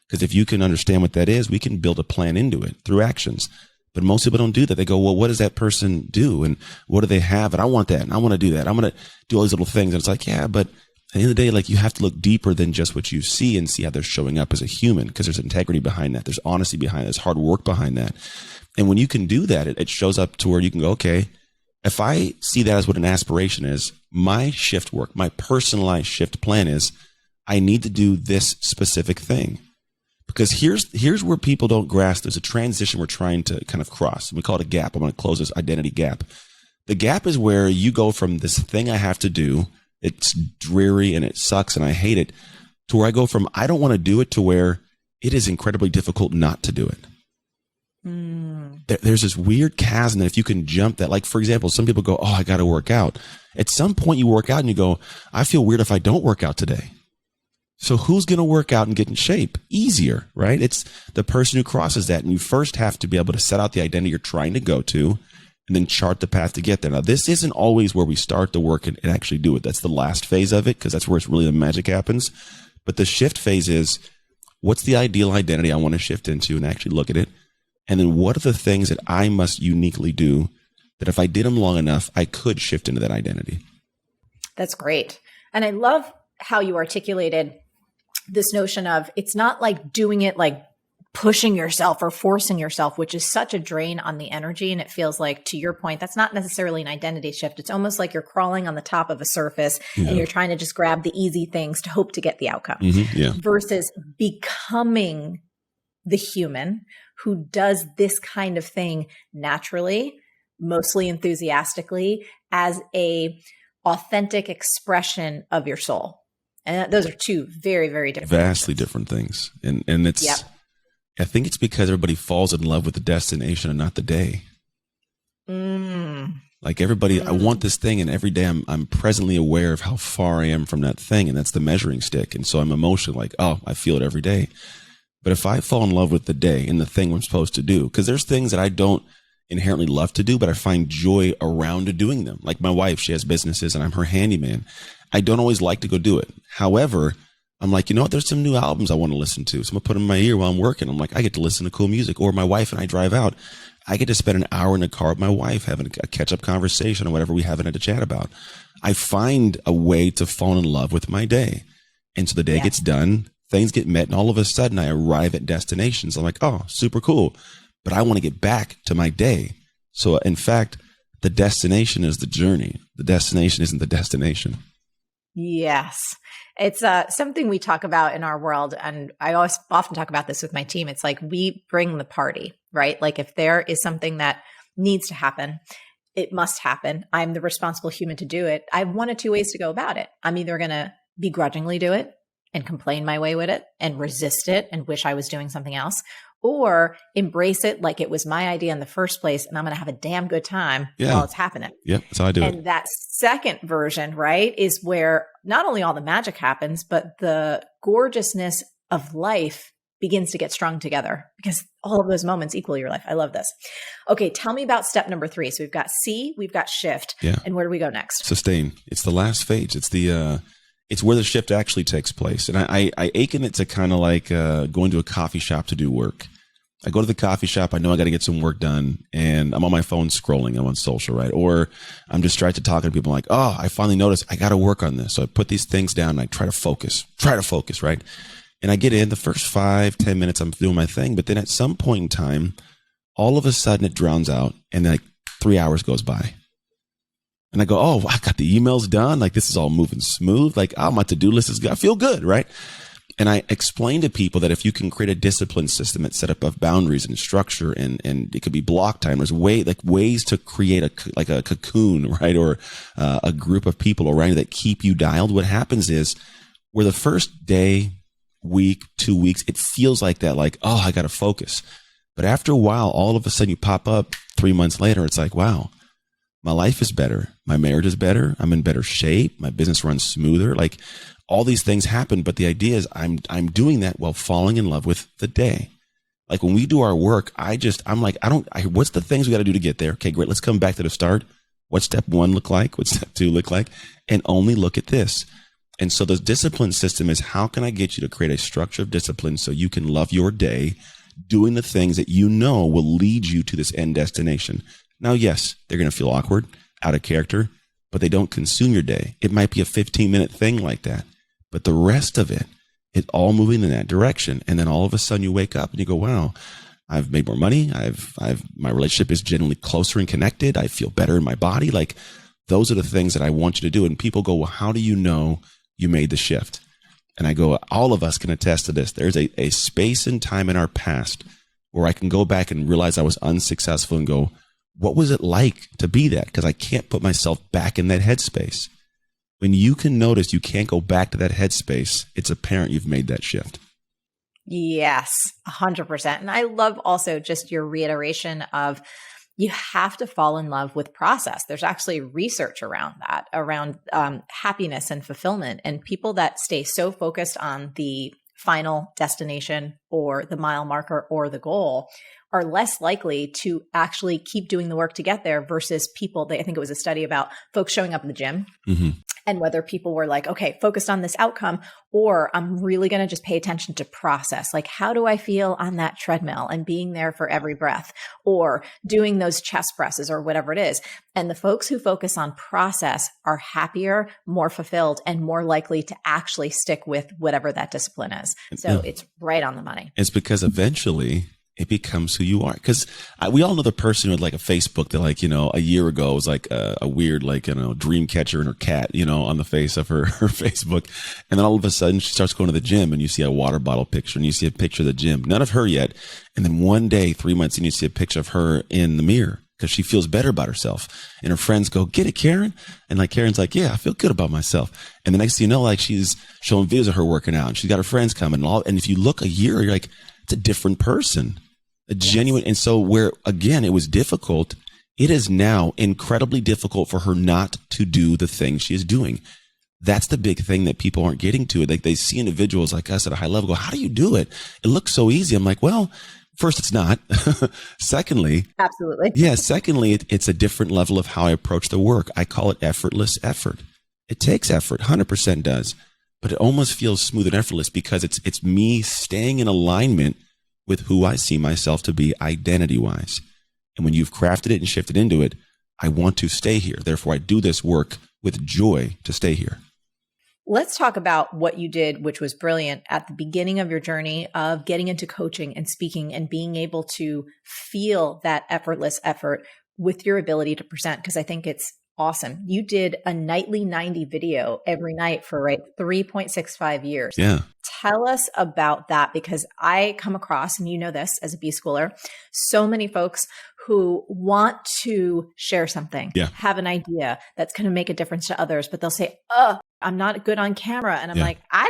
Because if you can understand what that is, we can build a plan into it through actions. But most people don't do that. They go, well, what does that person do? And what do they have? And I want that. And I want to do that. I'm going to do all these little things. And it's like, yeah, but at the end of the day, like you have to look deeper than just what you see and see how they're showing up as a human, because there's integrity behind that. There's honesty behind that. There's hard work behind that. And when you can do that, it shows up to where you can go, okay, if I see that as what an aspiration is, my shift work, my personalized shift plan is I need to do this specific thing. Because here's where people don't grasp. There's a transition we're trying to kind of cross. We call it a gap. I'm going to close this identity gap. The gap is where you go from this thing I have to do, it's dreary and it sucks and I hate it, to where I go from I don't want to do it to where it is incredibly difficult not to do it. There's this weird chasm that if you can jump that, like, for example, some people go, oh, I got to work out. At some point you work out and you go, I feel weird if I don't work out today. So who's going to work out and get in shape? Easier, right? It's the person who crosses that. And you first have to be able to set out the identity you're trying to go to and then chart the path to get there. Now, this isn't always where we start the work and actually do it. That's the last phase of it, because that's where it's really the magic happens. But the shift phase is, what's the ideal identity I want to shift into and actually look at it? And then what are the things that I must uniquely do that if I did them long enough, I could shift into that identity? That's great. And I love how you articulated this notion of it's not like doing it like pushing yourself or forcing yourself, which is such a drain on the energy. And it feels like, to your point, that's not necessarily an identity shift. It's almost like you're crawling on the top of a surface and you're trying to just grab the easy things to hope to get the outcome versus becoming the human who does this kind of thing naturally, mostly enthusiastically, as a authentic expression of your soul. And those are two very, very different, vastly different things. And it's, I think it's because everybody falls in love with the destination and not the day. Like everybody, I want this thing, and every day I'm presently aware of how far I am from that thing, and that's the measuring stick. And so I'm emotional, like, oh, I feel it every day. But if I fall in love with the day and the thing I'm supposed to do, because there's things that I don't inherently love to do, but I find joy around doing them. Like my wife, she has businesses and I'm her handyman. I don't always like to go do it. However, I'm like, you know what? There's some new albums I want to listen to. So I'm going to put them in my ear while I'm working. I'm like, I get to listen to cool music. Or my wife and I drive out. I get to spend an hour in the car with my wife having a catch-up conversation or whatever we haven't had to chat about. I find a way to fall in love with my day. And so the day gets done, things get met, and all of a sudden I arrive at destinations. I'm like, oh, super cool. But I want to get back to my day. So in fact, the destination is the journey. The destination isn't the destination. Yes. It's something we talk about in our world. And I often talk about this with my team. It's like we bring the party, right? Like if there is something that needs to happen, it must happen. I'm the responsible human to do it. I have one of two ways to go about it. I'm either going to begrudgingly do it and complain my way with it and resist it and wish I was doing something else, or embrace it like it was my idea in the first place, and I'm going to have a damn good time while it's happening. Yeah, that's how I do it. And that second version, right, is where not only all the magic happens, but the gorgeousness of life begins to get strung together, because all of those moments equal your life. I love this. Okay, tell me about step number 3. So we've got C, we've got shift, and where do we go next? Sustain. It's the last phase. It's the it's where the shift actually takes place. And I akin it to kind of like going to a coffee shop to do work. I go to the coffee shop. I know I got to get some work done, and I'm on my phone scrolling. I'm on social, right? Or I'm distracted talking to people. I'm like, oh, I finally noticed I got to work on this. So I put these things down and I try to focus, right? And I get in the first 5-10 minutes, I'm doing my thing. But then at some point in time, all of a sudden it drowns out and like 3 hours goes by. And I go, oh, I got the emails done. Like this is all moving smooth. Like oh, my to-do list is good. I feel good, right? And I explain to people that if you can create a discipline system that's set up of boundaries and structure, and it could be block time. There's ways to create a cocoon, right? Or a group of people around you that keep you dialed. What happens is where the first day, week, 2 weeks, it feels like that, like, oh, I got to focus. But after a while, all of a sudden you pop up 3 months later. It's like, wow, my life is better. My marriage is better. I'm in better shape. My business runs smoother. Like all these things happen. But the idea is I'm doing that while falling in love with the day. Like when we do our work, I'm like, what's the things we got to do to get there? Okay, great. Let's come back to the start. What's step 1 look like? What's step 2 look like? And only look at this. And so the discipline system is how can I get you to create a structure of discipline so you can love your day doing the things that you know will lead you to this end destination. Now, yes, they're going to feel awkward, out of character, but they don't consume your day. It might be a 15-minute thing like that, but the rest of it, it's all moving in that direction. And then all of a sudden you wake up and you go, wow, I've made more money. My relationship is generally closer and connected. I feel better in my body. Like those are the things that I want you to do. And people go, well, how do you know you made the shift? And I go, all of us can attest to this. There's a space and time in our past where I can go back and realize I was unsuccessful and go, what was it like to be that? Because I can't put myself back in that headspace. When you can notice you can't go back to that headspace, it's apparent you've made that shift. Yes, 100%. And I love also just your reiteration of you have to fall in love with process. There's actually research around that, around happiness and fulfillment. And people that stay so focused on the final destination or the mile marker or the goal are less likely to actually keep doing the work to get there versus people. I think it was a study about folks showing up in the gym and whether people were like, okay, focused on this outcome, or I'm really going to just pay attention to process. Like, how do I feel on that treadmill and being there for every breath, or doing those chest presses or whatever it is. And the folks who focus on process are happier, more fulfilled, and more likely to actually stick with whatever that discipline is. So it's right on the money. It's because eventually it becomes who you are. Because we all know the person with like a Facebook that, like, a year ago was like a weird, like, dream catcher and her cat, on the face of her Facebook. And then all of a sudden she starts going to the gym and you see a water bottle picture and you see a picture of the gym. None of her yet. And then one day, 3 months in, you see a picture of her in the mirror because she feels better about herself. And her friends go, get it, Karen? And like Karen's like, yeah, I feel good about myself. And the next thing you know, like she's showing videos of her working out and she's got her friends coming and if you look a year, you're like, it's a different person. A genuine. And so where, again, it was difficult, it is now incredibly difficult for her not to do the thing she is doing. That's the big thing that people aren't getting to. Like they see individuals like us at a high level go, how do you do it? It looks so easy. I'm like, well, first, it's not. Secondly, absolutely. Yeah. Secondly, it's a different level of how I approach the work. I call it effortless effort. It takes effort, 100% does, but it almost feels smooth and effortless because it's me staying in alignment with who I see myself to be identity-wise. And when you've crafted it and shifted into it, I want to stay here. Therefore, I do this work with joy to stay here. Let's talk about what you did, which was brilliant at the beginning of your journey of getting into coaching and speaking and being able to feel that effortless effort with your ability to present, because I think it's awesome. You did a nightly 90 video every night for 3.65 years. Yeah. Tell us about that, because I come across, and you know this as a B schooler, so many folks who want to share something, have an idea that's going to make a difference to others, but they'll say, oh, I'm not good on camera. And I'm like, I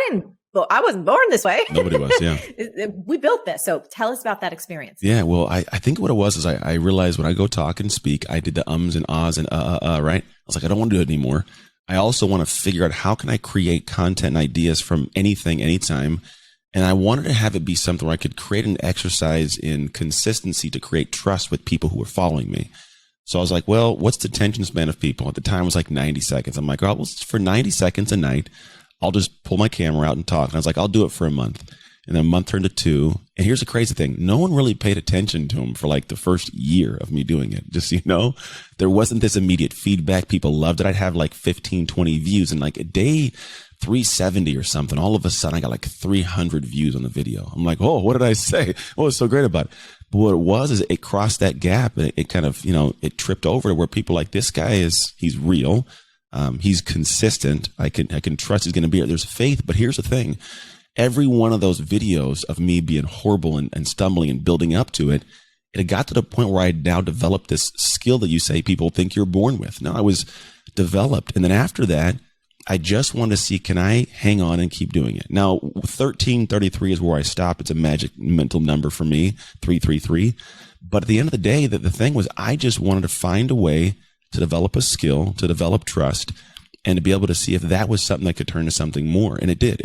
wasn't born this way. Nobody was, yeah. We built this. So tell us about that experience. Yeah, well, I think what it was is I realized when I go talk and speak, I did the ums and ahs and right? I was like, I don't want to do it anymore. I also want to figure out how can I create content and ideas from anything, anytime. And I wanted to have it be something where I could create an exercise in consistency to create trust with people who were following me. So I was like, well, what's the attention span of people? At the time it was like 90 seconds. I'm like, oh, well, for 90 seconds a night, I'll just pull my camera out and talk. And I was like, I'll do it for a month. And then a month turned to 2. And here's the crazy thing. No one really paid attention to him for like the first year of me doing it. Just, there wasn't this immediate feedback. People loved it. I'd have like 15, 20 views. And like day 370 or something. All of a sudden I got like 300 views on the video. I'm like, oh, what did I say? What was so great about it? But what it was is it crossed that gap, and it kind of, it tripped over to where people are like, this guy he's real. He's consistent. I can trust he's going to be here. There's faith. But here's the thing. Every one of those videos of me being horrible and stumbling and building up to it, it got to the point where I had now developed this skill that you say people think you're born with. No, I was developed. And then after that, I just wanted to see, can I hang on and keep doing it? Now, 1333 is where I stopped. It's a magic mental number for me, 333. But at the end of the day, the thing was, I just wanted to find a way to develop a skill, to develop trust, and to be able to see if that was something that could turn to something more. And it did.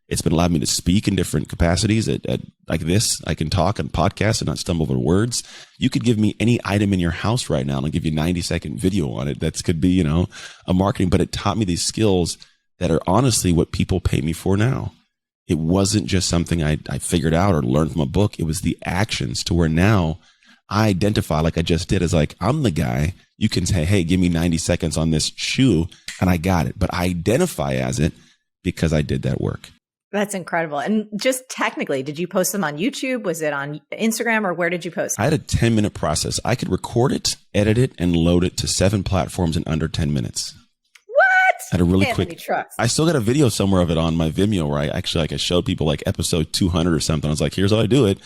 It's been allowed me to speak in different capacities at like this. I can talk on podcasts and not stumble over words. You could give me any item in your house right now and I'll give you a 90-second video on it. That could be, a marketing, but it taught me these skills that are honestly what people pay me for now. It wasn't just something I figured out or learned from a book. It was the actions to where now I identify, like I just did, as like, I'm the guy. You can say, hey, give me 90 seconds on this shoe, and I got it. But I identify as it because I did that work. That's incredible. And just technically, did you post them on YouTube? Was it on Instagram, or where did you post? I had a 10-minute process. I could record it, edit it, and load it to 7 platforms in under 10 minutes. What? At a really quick. I still got a video somewhere of it on my Vimeo where I showed people like episode 200 or something. I was like, here's how I do it.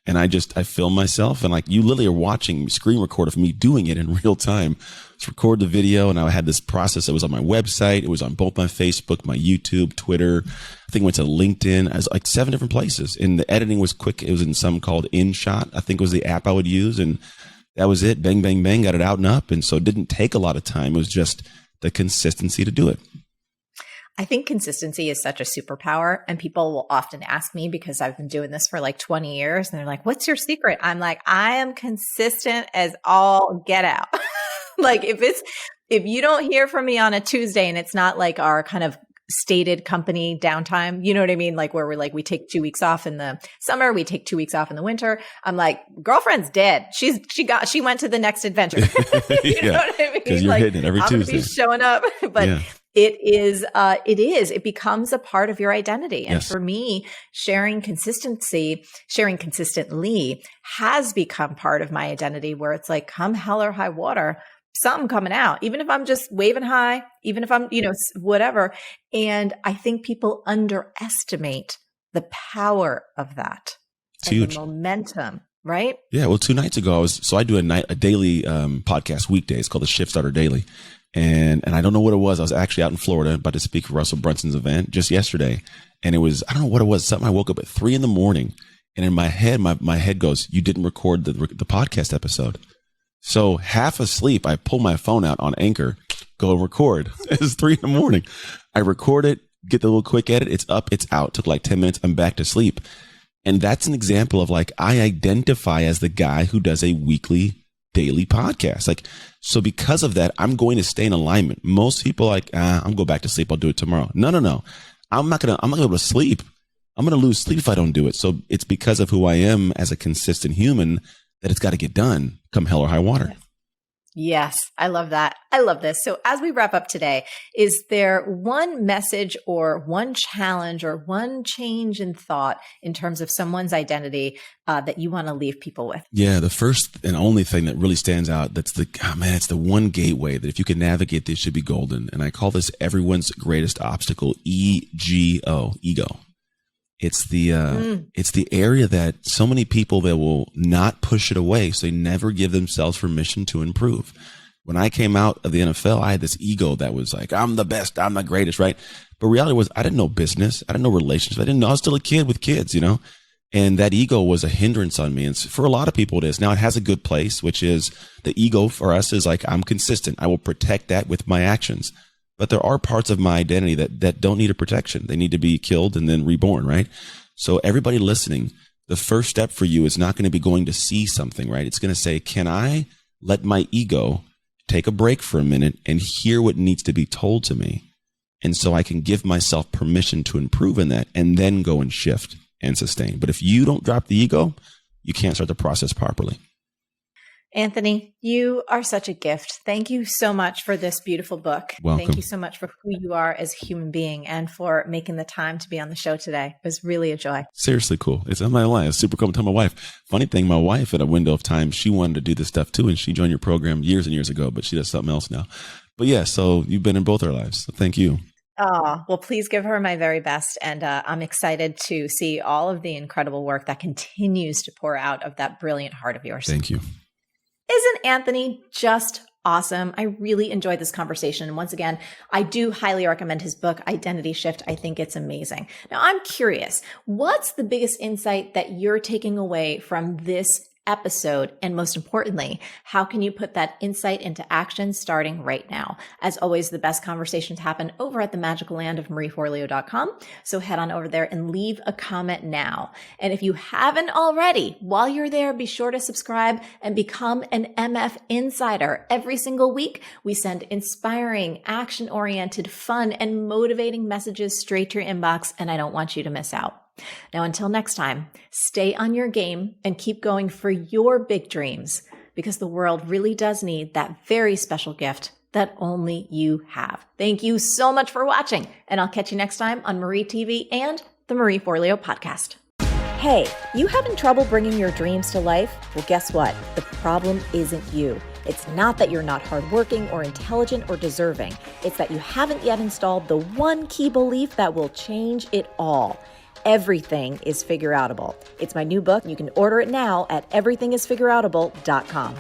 And I filmed myself, and like, you literally are watching screen record of me doing it in real time. Let's record the video. And I had this process that was on my website. It was on both my Facebook, my YouTube, Twitter. I think it went to LinkedIn. I was like 7 different places, and the editing was quick. It was in some called InShot, I think was the app I would use. And that was it. Bang, bang, bang, got it out and up. And so it didn't take a lot of time. It was just the consistency to do it. I think consistency is such a superpower, and people will often ask me, because I've been doing this for like 20 years, and they're like, what's your secret? I'm like, I am consistent as all get out. Like if you don't hear from me on a Tuesday and it's not like our kind of stated company downtime, you know what I mean? Like where we're like, we take 2 weeks off in the summer, we take 2 weeks off in the winter. I'm like, girlfriend's dead. She went to the next adventure. You know what I mean? Because you're like, hitting it every Tuesday. Be showing up, but it becomes a part of your identity. And for me, sharing consistently has become part of my identity, where it's like, come hell or high water, something coming out, even if I'm just waving high, even if I'm, whatever. And I think people underestimate the power of that. It's huge. The momentum, right? Yeah. Well, 2 nights ago, I do a daily podcast weekdays called the Shift Starter Daily. And I don't know what it was. I was actually out in Florida about to speak for Russell Brunson's event just yesterday. And it was, I don't know what it was. Something I woke up at 3 a.m. and in my head, my head goes, you didn't record the podcast episode. So half asleep, I pull my phone out on Anchor, go record. It's 3 a.m. I record it, get the little quick edit. It's up, it's out. Took like 10 minutes. I'm back to sleep. And that's an example of like, I identify as the guy who does a daily podcast. Like, so because of that, I'm going to stay in alignment. Most people are like, I'm going to go back to sleep. I'll do it tomorrow. No. I'm not going to be able to sleep. I'm going to lose sleep if I don't do it. So it's because of who I am as a consistent human that it's got to get done, come hell or high water. Yes, I love that. I love this. So as we wrap up today, is there one message or one challenge or one change in thought in terms of someone's identity that you want to leave people with? Yeah, the first and only thing that really stands out, it's the one gateway that if you can navigate this should be golden. And I call this everyone's greatest obstacle, ego. It's the area that so many people that will not push it away, so they never give themselves permission to improve. When I came out of the NFL, I had this ego that was like, I'm the best, I'm the greatest, right? But reality was, I didn't know business, I didn't know relationships, I was still a kid with kids, and that ego was a hindrance on me. And for a lot of people, it is. Now it has a good place, which is the ego for us is like, I'm consistent. I will protect that with my actions. But there are parts of my identity that don't need a protection. They need to be killed and then reborn, right? So everybody listening, the first step for you is not going to be going to see something, right? It's going to say, can I let my ego take a break for a minute and hear what needs to be told to me? And so I can give myself permission to improve in that and then go and shift and sustain. But if you don't drop the ego, you can't start the process properly. Anthony, you are such a gift. Thank you so much for this beautiful book. Welcome. Thank you so much for who you are as a human being and for making the time to be on the show today. It was really a joy. Seriously cool. I'm not lying. It's super cool. I'm telling my wife. Funny thing, my wife at a window of time, she wanted to do this stuff too, and she joined your program years and years ago, but she does something else now. But yeah, so you've been in both our lives. So thank you. Oh, well, please give her my very best. And I'm excited to see all of the incredible work that continues to pour out of that brilliant heart of yours. Thank you. Isn't Anthony just awesome? I really enjoyed this conversation. And once again, I do highly recommend his book, Identity Shift. I think it's amazing. Now, I'm curious, what's the biggest insight that you're taking away from this episode? And most importantly, how can you put that insight into action starting right now? As always, the best conversations happen over at the magical land of marieforleo.com. So head on over there and leave a comment now. And if you haven't already, while you're there, be sure to subscribe and become an MF Insider. Every single week, we send inspiring, action-oriented, fun, and motivating messages straight to your inbox, and I don't want you to miss out. Now, until next time, stay on your game and keep going for your big dreams, because the world really does need that very special gift that only you have. Thank you so much for watching, and I'll catch you next time on Marie TV and the Marie Forleo podcast. Hey, you having trouble bringing your dreams to life? Well, guess what? The problem isn't you. It's not that you're not hardworking or intelligent or deserving. It's that you haven't yet installed the one key belief that will change it all. Everything is figure outable. It's my new book. You can order it now at everythingisfigureoutable.com.